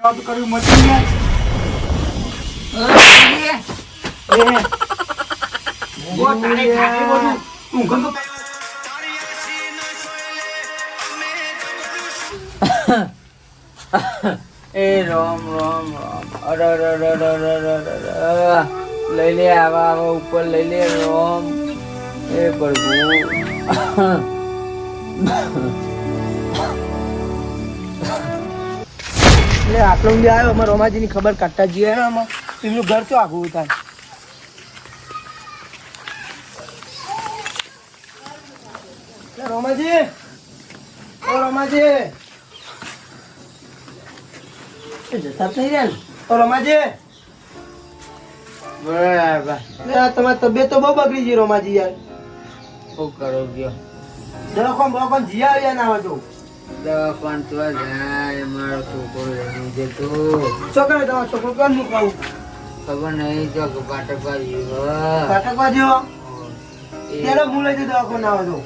તો કર્યું મચી ગયા ઓ તારે ખાલી બધું તું ગંદો એ રામ રામ રામ અરે લઈ લે આવા આવા ઉપર લઈ લે રામ એ પ્રભુ એટલે આટલો ઊંડી આવ્યો અમારે રોમાજીની ખબર કાઢતા જઈએ આમાં એમનું ઘર તો આઘું થાય રોમાજી ઓ રોમાજી જતા જ નહીં રહ્યા ને ઓ રોમાજી બરાબર તમારી તબિયત તો બહુ બગડી ગઈ રોમાજી યાર શું કરો ગયો દવાખાન જી આવ્યા ના હતો દવાખાન તો જાય મારો છોકરો લઈ જતો શું કરે તમારો છોકરો કોણ મુકાવું ખબર નહીં જો પાટકવા જેવો કાટકવા જેવો ત્યારે હું લઈ જતો દવાખાન ના હતો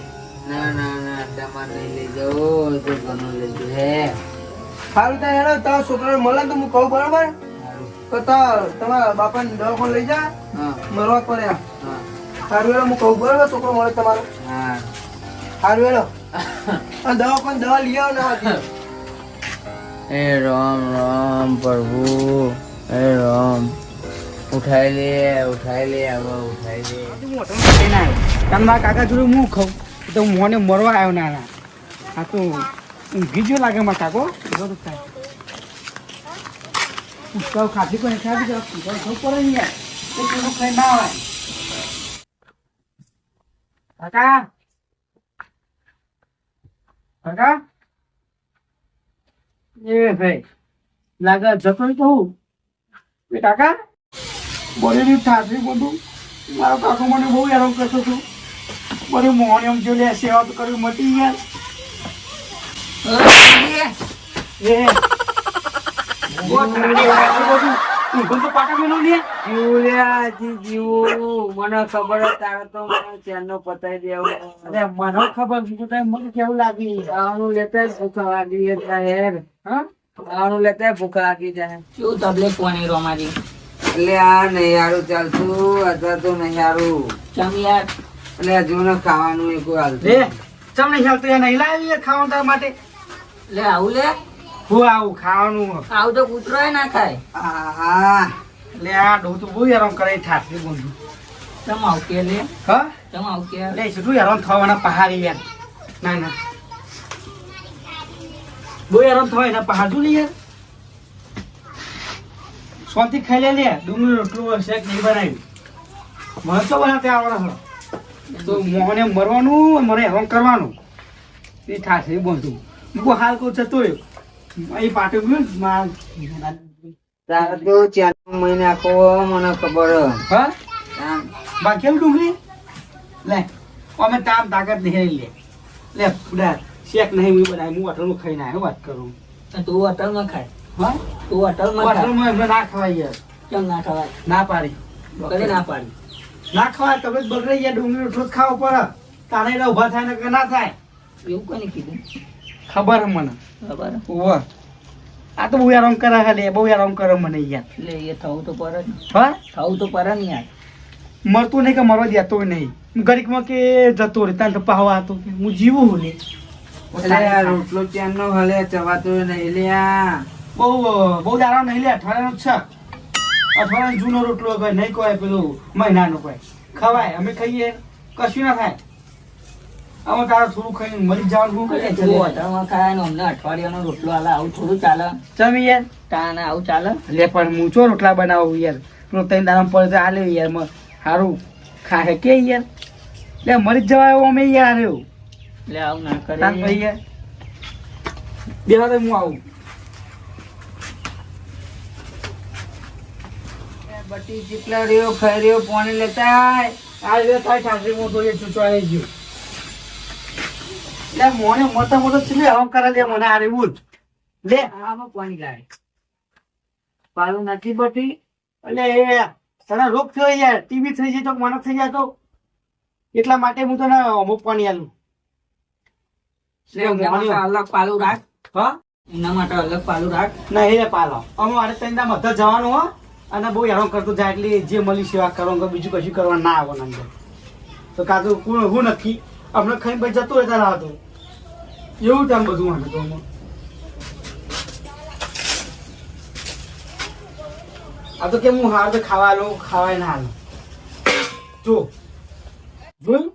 ના ના ના તમારે નહીં લઈ જાઓ તો ઘણું લઈ જાય સારું ત્યાં હેડો તમારા છોકરાને મળે તો હું કહું બરાબર તો તમારા બાપાને દવાખાને લઈ જા હા મરવા પડે હા સારું હેડો હું કહું બરાબર છોકરો મળે તમારો હા સારું હેડો દવાખાને દવા લઈ આવો ના હતી હે રામ રામ પ્રભુ હે રામ ઉઠાઈ લે હવે ઉઠાઈ લે મારા કાકા જોડે હું ખાઉં તો મોને મરવા આવ્યો ના ના આ તો ઊંઘી ગયો લાગે મારા કાકો બધું થાય ઉઠાવ ખાધી પણ ખાધી જાવ ખબર પડે ને યાર તો પેલું ખાઈ ના આવે કાકા કાકા એ ભાઈ લાગે જતો તો હું એ કાકા બોલેલી થાકી બધું મારો કાકો મને બહુ હેરાન કરતો હતો બધું મોહન એમ જો લે સેવા તો કર્યું મટી યાર મને ખબર તારે તો ચેનનો પતાવી દેવો મને ખબર મને કેવું લાગી ખાવાનું લેતા ભૂખ લાગી જાહેર ખાવાનું લેતા ભૂખ લાગી જાય શું તબલેટ કોની રોમાજી એટલે આ નૈયારું ચાલતું અથવા તો નૈયારું ચમ યાર એટલે હજુ ને ખાવાનું એ કોઈ હાલતું રે તમને ખ્યાલ તો નહીં લાવી ખાવાનું તારા માટે લે આવું લે હું આવું ખાવાનું આવું તો કૂતરો ના ખાય આહા એટલે આ ડો તો બહુ હેરાન કરે ઠાઠી બોલું ચમ આવું કે લે હા ચમ આવું કે લે શું હેરાન થવાના પહાડી યાર ના ના બહુ હેરાન થવાય એના પહાડ શું યાર શાંતિ ખાઈ લે ડુંગળી રોટલું શેક નહીં બનાવ્યું મને તો બનાવતે આવડે તો મોહને મરવાનું મને હેરાન કરવાનું એ ઠાઠી બોલતું બહુ હાલ કહું જતો રહ્યો અહીં પાટું ગયું તારે તો ચાર મહિને આખો મને ખબર હા આમ બાકી ડુંગળી લે અમે તામ તાકાત નહીં લે લે ફુડા શેક નહીં હું બનાવી હું હોટલમાં ખાઈને આવ્યો વાત કરું તો તું હોટલમાં ખાય હા તું હોટલમાં ખાય હોટલમાં એમને ના ખવાય યાર કેમ ના ખવાય ના પાડી કદી ના પાડી ના ખવાય તબિયત બગડે યાર ડુંગળી રોટલો જ ખાવો પડે તારે એટલે ઊભા થાય ને કે ના થાય એવું કોને કીધું ખબર હે મને ખબર ઓવા આ તો બહુ હેરાન કરે ખાલી બહુ હેરાન કરે મને યાર એટલે એ થવું તો પડે ને હા થવું તો પડે ને યાર મરતું નહીં કે મરવા દેતો નહીં ગરીબમાં કે જતો રે તાર પાવા હતો કે હું જીવું હું લે એટલે આ રોટલો ચેનનો હલે ચવાતો નહીં લ્યા બહુ દાડા નહીં લે અઠવાડિયાનો જ છે અઠવાડિયાનો જૂનો રોટલો કોઈ નહીં કોઈ પેલું મહિનાનો કોઈ ખવાય અમે ખાઈએ કશું ના થાય અમે તારા થોડું ખાઈને મરી જવાનું શું એટલે કરે તું હોટલમાં ખાય ને અમને અઠવાડિયાનો રોટલો હાલે આવું થોડું ચાલે ચમી યાર તાને આવું ચાલે લે પણ હું ચો રોટલા બનાવું યાર પેલો ત્રણ દાડા પડે તો આલે યાર સારું ખાહે કે યાર લે મરી જ જવાય અમે યાર આવ્યો એટલે આવું ના કરે તાન ભાઈ યાર બે વાર હું આવું બટી જેટલા રહ્યો ખાઈ રહ્યો પાણી લેતા આ લે થાય ઠાસરી મોટો એ ચૂચવાઈ ગયો લે મોને મોટા મોટો છે આમ કરે લે મને આ રેવું લે આમાં પાણી લાવે પાલું નથી બટી એટલે એ તને રોગ થયો યાર ટીવી થઈ જાય તો મને થઈ જાય તો એટલા માટે હું તને અમુક પાણી આલું અલગ પાલું રાખ હા એના માટે અલગ પાલું રાખ. નહીં રે પાલો અમે મારે ત્રણ મધર જવાનું હો અને બહુ હેરાન કરતું જાય એટલે જે મળી સેવા કરો બીજું કશું કરવા ના આવો અંદર તો કાતું હું નક્કી હમણાં ખાઈ પછી જતું રહેતા આવતું એવું તેમ બધું મને તો આ તો કેમ હું હાર તો ખાવા લો ખાવાય ના હાલો જો જોયું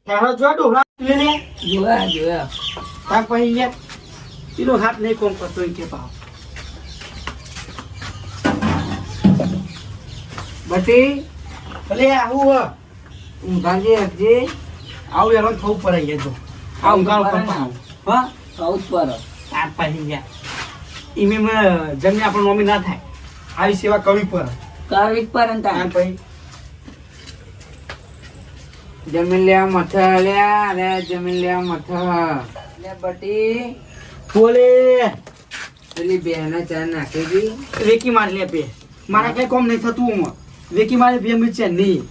હેરો જો ડોહરા લે જોયા તાર પછી યાર એનો હાથ નહીં કોમ કરતો એ કે પાવ બટી ભલે આવું હ ઊંઘાજી હજી આવું હેરાન થવું પડે યાર જો આ ઊંઘાડો કરતા હા સૌ પર તાર પછી યાર ઈમે જમીન આપણું મમ્મી ના થાય આવી સેવા કરવી પડે કરવી જ પર તાર પછી જમીન લેવા મથા લ્યા અરે જમીન લેવા મથા લે બટી બોલે પેલી બેને ચા નાખી દી વેકી માર લે પે મારા કઈ કોમ નહીં થતું હું વેકી મારે બે મિનિટ છે નહીં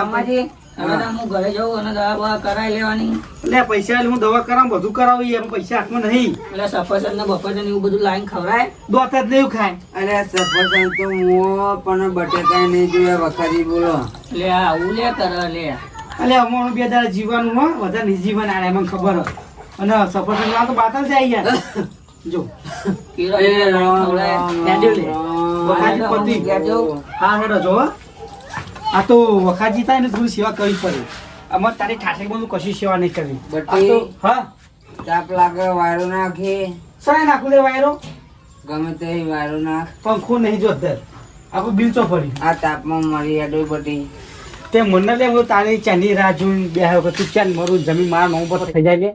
અમારી હવે તો હું ઘરે જઉં અને દવા બવા કરાવી લેવાની. લે પૈસા હું દવા કરાવું બધું કરાવી એમ પૈસા હાથમાં નહીં એટલે સફરજન ને બફરજન એવું બધું લાઈન ખવડાય. દોત જ નહીં ખાય અરે સફરજન તો મો પણ બટેકા નહીં જોયા વખારી બોલો લે આવું લે કરે લે. એટલે અમારું બે દાડા જીવવાનું હો વધારે નહીં જીવન આ મને ખબર હોય અને સફરજન તો બાતલ જાય યાર જો કીરો એ રામ ખવડાય. રામ લેજો લે. રામ વખાજી રામ. પતિ લેજો. હા હેડો જો હો. આ તો વખાજી થાય ને થોડી સેવા કરવી પડે અમારે તારી ઠાઠી બધું કશી સેવા નહીં કરવી બટી. આ તો હા તાપ લાગે વાયરો નાખી સાય નાખું લે વાયરો ગમે તે વાયરો નાખ પંખો નહીં જો દર આપણું બિલ ચો ફરી આ તાપમાં મરી હેડો બટી તે મને લે હું તારી ચાંદી રાહ જોઈને બે તું ચાંદ મારું જમીન મારા નવ પર થઈ જાય લે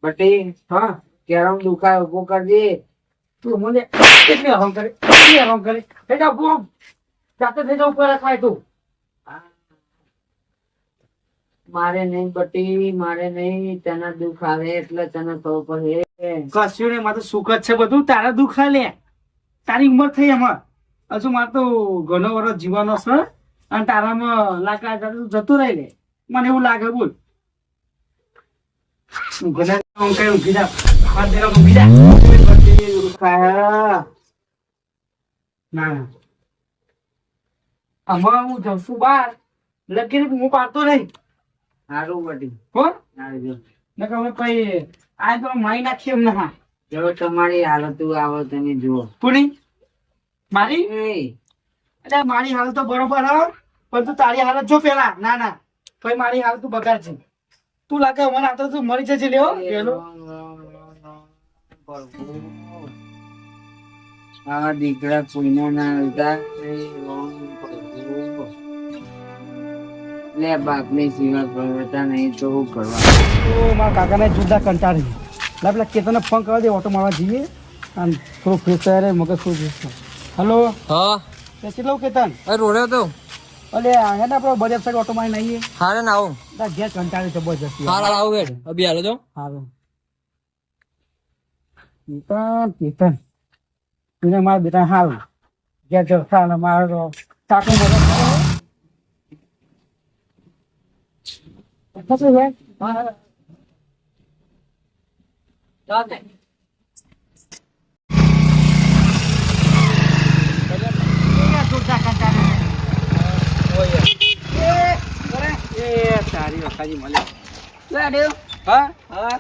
બટી હા કેરમ દુખાય ઉભો કરજે તું મને કેટલી આરામ કરે કેટલી આરામ કરે થઈ જાવ બોમ જાતે થઈ જાવ ઉપર ખાય તું મારે નહીં બટી મારે નહીં તને દુખ આવે એટલે તને ખબર પડે કશું ને મારે સુખ જ છે બધું તારા દુઃખ લે તારી ઉંમર થઈ એમાં હજુ મારે તો ઘણો વર્ષ જીવવાનો છે અને તારામાં લાકડા જતું રહી લે મને એવું લાગે બોલ ઊંઘી જા પાંચ દિનો ઊંઘી જા દુખાય ના હમણાં હું જઉં છું બહાર લગીને હું પાડતો નહીં સારું બટી હો આવજો. ને કહું પછી આ તો મારી નાખી એમ ના જો તમારી હાલત આવો તમે જુઓ પુણી મારી એ એટલે મારી હાલત તો બરોબર હ પણ તું તારી હાલત જો પેલા ના ના પછી મારી હાલત તું બગાડ છે તું લાગે મને આ તો તું મરી જશે લેવો પેલો આ દીકરા કોઈને ના લીધા લે બાપ ની સિવા કરતા નહીં તો શું કરવા તો મારા કાકાને જુદા કંટાળી લા પેલા કેતનને ફોન કરવા દે ઓટો મારવા જઈએ આમ થોડું ફ્રેશ થાય મગજ થોડું ફ્રેશ હલો હા કેટલો કેતન અરે રોડ્યો તો અલે હે ને આપણો બજાર સાઈડ ઓટો મારીને આવીએ હારે ના આવું તાર ઘેર કંટાળી જબરજસ્ત હારે આવું હેડ અભી હાલો તો સારું કેતન એને મારા બેટા સારું ઘેર જલસા અને મારો કાકો મદદ કરે છે તારી વખાજી મળે લે આડ્યો. હા હા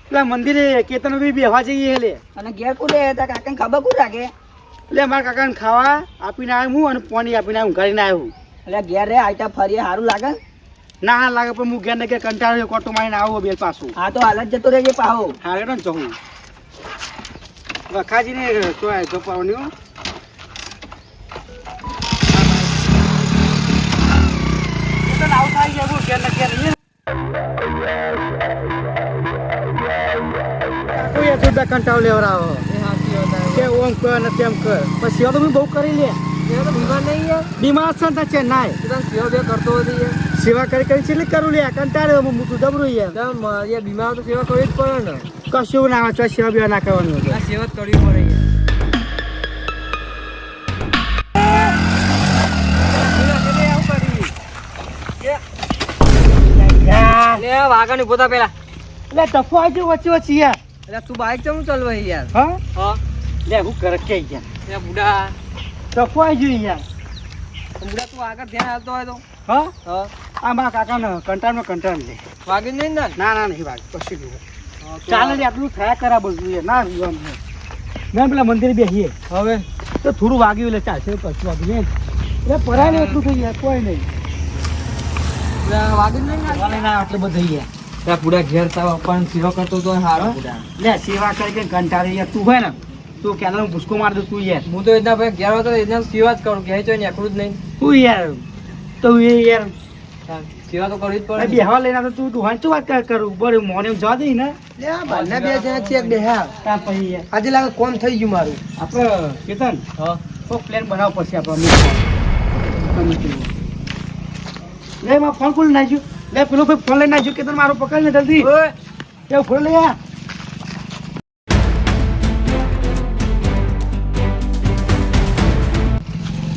પેલા મંદિરે કેતન બી બેહવા જઈએ એટલે અને ઘેર કુડે તાર કાકાને ખબર કુડ રાખે. એટલે મારા કાકાને ખાવા આપીને આવ્યો હું અને પાણી આપીને આવ્યું ઘડીને આવ્યું એટલે ઘેર રે આઈટા ફરીએ સારું લાગે. ના હા લાગે પણ હું ઘેર ને ઘેર કંટાળ્યો કોટો મારીને આવો બેલ પાછું હા તો હાલત જતો રહેજે પાહો. હારે ને જવું વખાજીને ચોપાવવાની હો કેતન આવું થાય છે ઘેર ને ઘેર કોઈ જુદા કંટાળ લેવડાવો કે ઓમ કર ને તેમ કર પણ સેવા તો મેં બહુ કરી લે બીમાર નહીં યાર બીમાર છે ને ચેન્નાઈ સેવા બે કરતો હતી યાર સેવા કરી કરી છેલ્લી કરું લે કંટાળ્યો હું તું જબરું યાર યાર બીમાર તો સેવા કરવી જ પડે ને કશું ના આવે સેવા બેવા ના કરવાનું હતું. આ સેવા જ કરવી પડે યાર યાર વાઘાની પોતા પેલા એટલે ટફો આવજો વચ્ચે વચ્ચે યાર એટલે તું બાઈક ચમ ચલવા યાર હા હા લે હું કરે કે યાર એ બુડા તફવાઈ જોઈ યાર બુડા તું આગળ ધ્યાન આપતો હોય તો હા હા આ મારા કાકાને કંટાળ લે વાગી નહીં ને ના નહીં ભાગ કશું નહીં ચાલે લે આટલું થયા કરા બધું યાર ના રીવામ ના પેલા મંદિર બેસીએ હવે તો થોડું વાગ્યું એટલે ચાલશે કશું વાગ્યું એટલે પરાય ને એટલું થઈ ગયા કોઈ નહીં વાગી નહીં ને ના આટલું બધું યાર ત્યાં બુડા ઘેર તાવ પણ સેવા કરતો તો હારો લે સેવા કરી કે કંટાળી યાર તું હોય ને તું કેનાલ ભૂસકો માર દે તું યાર હું તો એના ભાઈ ઘેર હતો એના સેવા જ કરું કે ચોય ને એકલું જ નહીં તું યાર તો એ યાર સેવા તો કરવી જ અરે પડે બેહવા લઈને તો તું હાંચો વાત કરું બરાબર મોને જવા દે ને બંને બે જણા છે બેહા ત્યાં પછી યાર આજે લાગે કોમ થઈ ગયું મારું આપણે કેતન હા તો પ્લાન બનાવવો પડશે આપણે લે માં ફોન ખોલી નાખ્યું લે પેલો ભાઈ ફોન લઈ નાખ્યું કેતન મારો પકડ ને જલ્દી એ ખોલી લે યાર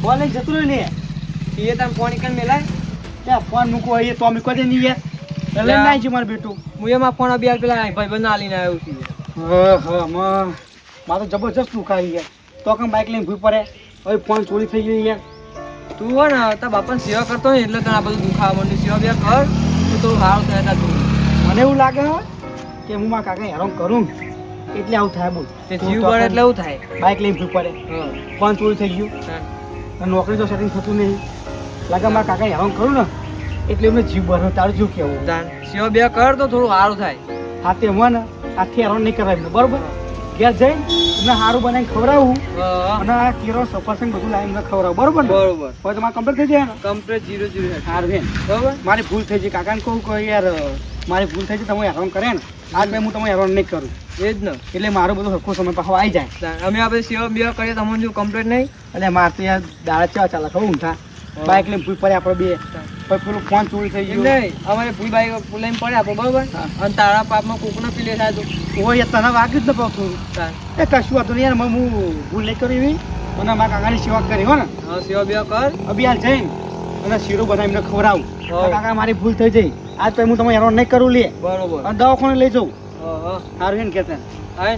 ફોન લઈને જતું રહ્યું ને એ તમે ફોન કઈ મેલાય ત્યાં ફોન મૂકો એ તો મૂકો દે નહીં યાર લઈને નાખ્યું મારું બેટું હું એમાં ફોન અભી પેલા ભાઈ બંધ આલીને આવ્યો છું હા મારું જબરજસ્ત દુખાય યાર તો કેમ બાઇક લઈને ભૂઈ પડે હવે ફોન ચોરી થઈ ગયો યાર તું હો ને તારા બાપાની સેવા કરતો ને એટલે તને આ બધું દુખાવા માંડ્યું સેવા બે કર તો થોડું સારું થાય તા તું મને એવું લાગે હે કે હું મારા કાકા હેરાન કરું એટલે આવું થાય બોલ તે જીવ બળે એટલે એવું થાય બાઇક લઈને ભૂઈ પડે હા ફોન ચોરી થઈ ગયું અને નોકરી તો સેટિંગ થતું નહીં લાગે મારા કાકા હેરાન કરું ને એટલે એમને જીવ ભરે તારું શું કેવું તાન સેવા બે કર તો થોડું સારું થાય હા તે મને આથી હેરાન નહીં કરાવી બરોબર ઘેર જઈને એમને સારું બનાવીને ખવડાવું હા અને આ કેરો સફરસન બધું લાવીને ખવડાવું બરોબર ને બરોબર હવે તમારે કમ્પ્લીટ થઈ જાય ને કમ્પ્લીટ 0-0 હાર બેન બરોબર મારી ભૂલ થઈ છે કાકાને કહું કે યાર મારી ભૂલ થઈ છે તમે હેરાન કરે ને આજ મેં હું તમે હેરાન નહીં કરું એ જ ને એટલે મારું બધું સરખો સમય પાછો આવી જાય તાન અમે આપણે સેવા બે કરીએ તમને જો કમ્પ્લીટ નહીં એટલે મારે તો યાર દાડા ચેવા ચાલે ખબર ઊંઠા બાઇક લઈને ભૂલ પડે આપણે બે પછી પેલું ફોન ચોરી થઈ એમ ગયું નહીં અમારે ભૂલ બાઈક લઈને પડે આપણે બરોબર હા. અને તારા પાપમાં કોકનો પીલે થાય તો ઓય યાર તને વાગ્યું જ ન પાછું તાન એ કશું હતું નહીં યાર હું ભૂલ નહીં કરી એવી અને મારા કાકાની સેવા કરી હો ને હા સેવા બે કર અભિયાન જઈને અને શીરો બનાવીને ખવડાવું હો. તો કાકા મારી ભૂલ થઈ જઈ આજ તો હું તમે હેરાન નહીં કરું લે બરોબર અને દવાખાને લઈ જાઉં હા હા સારું એને કહેતા હા